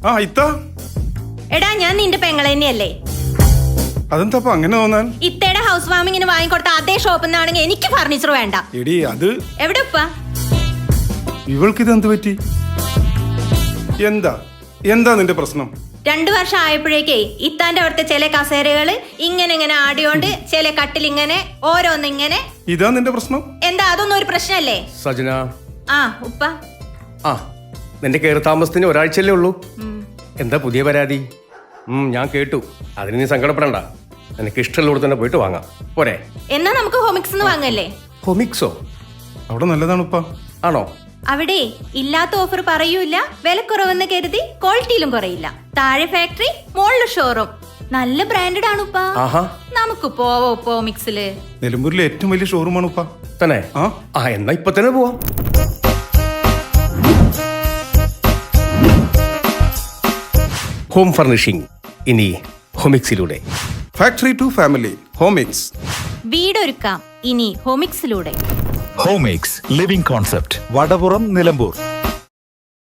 ആ ഇത്ത. എടാ ഞാൻ നിന്റെ പെങ്ങളെ തന്നെയല്ലേ. അതെന്താ അങ്ങനെ തോന്നാൻ? ഇത്തയുടെ ഹൗസ് വാമിങ്ങിന് വാങ്ങിക്കൊടുത്ത അതേ ഷോപ്പിൽ നിന്നാണെങ്കിൽ എനിക്ക് ഫർണിച്ചർ വേണ്ട. എടി അത് എവിടെ ഉപ്പ? ഇവൾക്കിത് എന്ത് പറ്റി? എന്താ എന്താ നിന്റെ പ്രശ്നം? 2 വർഷം ആയപ്പോഴേക്കേ ഇത്താന്റെ അവിടുത്തെ ചില കസേരകള് ഇങ്ങനെ ആടിയോണ്ട് ചില കട്ടിലിങ്ങനെ ഓരോന്നിങ്ങനെ. ഇതാ നിന്റെ പ്രശ്നം? എന്താ അതൊന്നും ഒരു പ്രശ്നല്ലേ? സജന. ആ ഉപ്പ. ആ നിന്റെ കയറി താമസത്തിന് ഒരാഴ്ചയല്ലേ ഉള്ളൂ. എന്താ പുതിയ പരാതി? ഞാൻ കേട്ടു. അതിന് നീ സങ്കടപ്പെടണ്ട. നിനക്ക് ഇഷ്ടമുള്ളവിടെ തന്നെ പോയിട്ട് വാങ്ങാം പോരെ? എന്നാ നമുക്ക് ഹോമിക്സ് വാങ്ങല്ലേ? ഹൊമിക്സോ? അവിടെ നല്ലതാണ് ഉപ്പ. ആണോ? അവിടെ ഇല്ലാത്ത ഓഫർ പറയൂല, വിലക്കുറവെന്ന് കരുതി ക്വാളിറ്റിയിലും കുറയില്ല. താഴെ ഫാക്ടറി, മുകളിൽ ഷോറൂം. നല്ല ബ്രാൻഡഡ് ആണ് ഉപ്പ. നമുക്ക് പോവോ ഉപ്പ ഹോമിക്സില്? നിലമ്പൂരിലെ ഏറ്റവും വലിയ ഷോറൂമാണ് ഉപ്പ. തന്നെ? ആ എന്നാ ഇപ്പൊ തന്നെ പോവാം. ഹോം ഫർണിഷിംഗ് ഇനി ഹൊമിക്സിലൂടെ. Factory to family Homix. വീടൊരുക്കാം ഇനി ഹോമിക്സിലൂടെ. Homix living concept, Vadapuram, Nilambur.